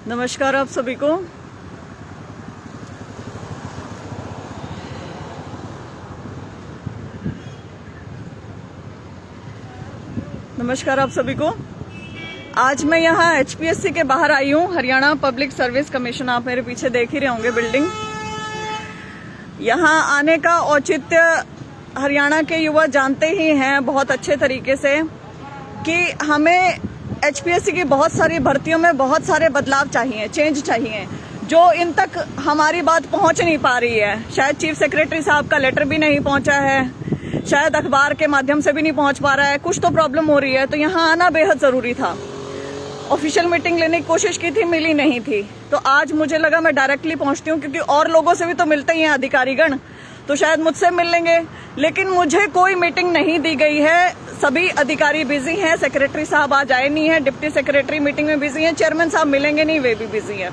नमस्कार आप सभी को। नमस्कार आप सभी को। आज मैं यहाँ एचपीएससी के बाहर आई हूँ, हरियाणा पब्लिक सर्विस कमीशन। आप मेरे पीछे देख ही रहे होंगे बिल्डिंग। यहाँ आने का औचित्य हरियाणा के युवा जानते ही हैं बहुत अच्छे तरीके से कि हमें एचपीएससी की बहुत सारी भर्तियों में बहुत सारे बदलाव चाहिए, चेंज चाहिए, जो इन तक हमारी बात पहुंच नहीं पा रही है। शायद चीफ सेक्रेटरी साहब का लेटर भी नहीं पहुंचा है, शायद अखबार के माध्यम से भी नहीं पहुंच पा रहा है, कुछ तो प्रॉब्लम हो रही है। तो यहाँ आना बेहद जरूरी था। ऑफिशियल मीटिंग लेने की कोशिश की थी, मिली नहीं थी। तो आज मुझे लगा मैं डायरेक्टली पहुंचती हूँ, क्योंकि और लोगों से भी तो मिलते ही हैं अधिकारीगण, तो शायद मुझसे मिल लेंगे। लेकिन मुझे कोई मीटिंग नहीं दी गई है। सभी अधिकारी बिजी हैं। सेक्रेटरी साहब आज आए नहीं है, डिप्टी सेक्रेटरी मीटिंग में बिजी हैं, चेयरमैन साहब मिलेंगे नहीं, वे भी बिजी हैं।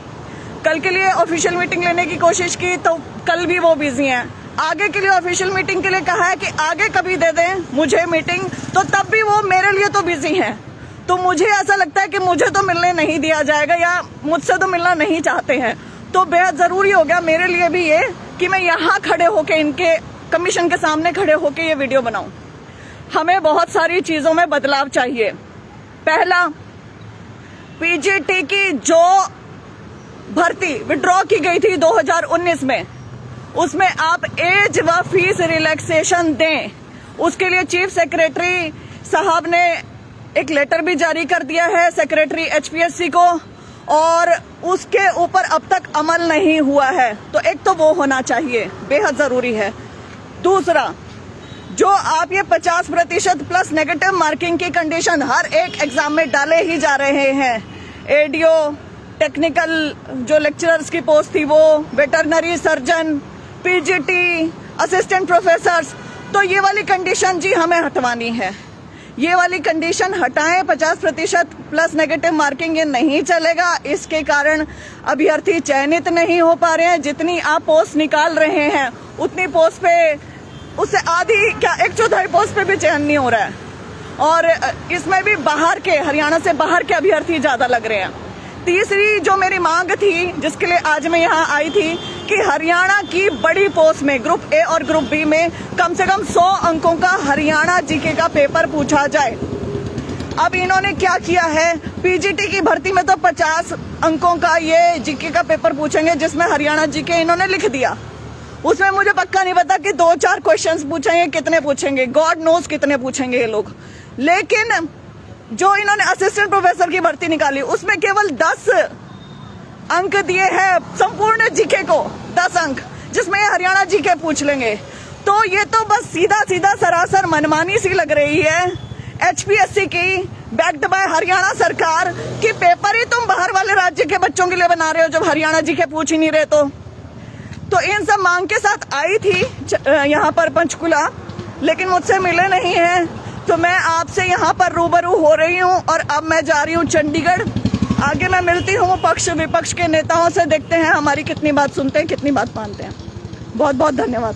कल के लिए ऑफिशियल मीटिंग लेने की कोशिश की तो कल भी वो बिजी हैं। आगे के लिए ऑफिशियल मीटिंग के लिए कहा है कि आगे कभी दे दें मुझे मीटिंग, तो तब भी वो मेरे लिए तो बिजी हैं। तो मुझे ऐसा लगता है कि मुझे तो मिलने नहीं दिया जाएगा, या मुझसे तो मिलना नहीं चाहते हैं। तो बेहद जरूरी हो गया मेरे लिए भी ये कि मैं यहाँ खड़े होके, इनके कमीशन के सामने खड़े होके ये वीडियो बनाऊं। हमें बहुत सारी चीजों में बदलाव चाहिए। पहला, पीजीटी की जो भर्ती विड्रॉ की गई थी 2019 में, उसमें आप एज व फीस रिलैक्सेशन दें। उसके लिए चीफ सेक्रेटरी साहब ने एक लेटर भी जारी कर दिया है सेक्रेटरी एचपीएससी को, और उसके ऊपर अब तक अमल नहीं हुआ है। तो एक तो वो होना चाहिए, बेहद जरूरी है। दूसरा, जो आप ये 50% प्लस नेगेटिव मार्किंग की कंडीशन हर एक एग्जाम में डाले ही जा रहे हैं, एडीओ, टेक्निकल जो लेक्चरर्स की पोस्ट थी वो, veterinary surgeon, PGT, assistant professors, तो ये वाली कंडीशन जी हमें हटवानी है। ये वाली कंडीशन हटाएं। 50% प्लस नेगेटिव मार्किंग ये नहीं चलेगा। इसके कारण अभ्यर्थी चयनित नहीं हो पा रहे हैं। जितनी आप पोस्ट निकाल रहे हैं उतनी पोस्ट पे, उससे आधी क्या 1/4 पोस्ट पे भी चयन नहीं हो रहा है। और इसमें भी बाहर के, हरियाणा से बाहर के अभ्यर्थी ज्यादा लग रहे हैं। तीसरी जो मेरी मांग थी, जिसके लिए आज मैं यहाँ आई थी, कि हरियाणा की बड़ी पोस्ट में ग्रुप ए और ग्रुप बी में कम से कम 100 अंकों का हरियाणा जीके का पेपर पूछा जाए। अब इन्होंने क्या किया है, पीजीटी की भर्ती में तो 50 अंकों का ये जीके का पेपर पूछेंगे, जिसमें हरियाणा जीके इन्होंने लिख दिया। उसमें मुझे पक्का नहीं पता कि 2-4 क्वेश्चंस पूछेंगे, कितने पूछेंगे, गॉड नोज कितने पूछेंगे ये लोग। लेकिन जो इन्होंने असिस्टेंट प्रोफेसर की भर्ती निकाली, उसमें केवल 10 अंक दिए हैं संपूर्ण जीके को, 10 अंक, जिसमें ये हरियाणा जीके पूछ लेंगे। तो ये तो बस सीधा सीधा सरासर मनमानी सी लग रही है एचपीएससी की, बैक्ड बाय हरियाणा सरकार, कि पेपर ही तुम बाहर वाले राज्य के बच्चों के लिए बना रहे हो जब हरियाणा जीके पूछ ही नहीं रहे। तो इन सब मांग के साथ आई थी यहाँ पर पंचकुला, लेकिन मुझसे मिले नहीं हैं। तो मैं आपसे यहाँ पर रूबरू हो रही हूँ, और अब मैं जा रही हूँ चंडीगढ़। आगे मैं मिलती हूँ पक्ष विपक्ष के नेताओं से, देखते हैं हमारी कितनी बात सुनते हैं, कितनी बात मानते हैं। बहुत बहुत धन्यवाद।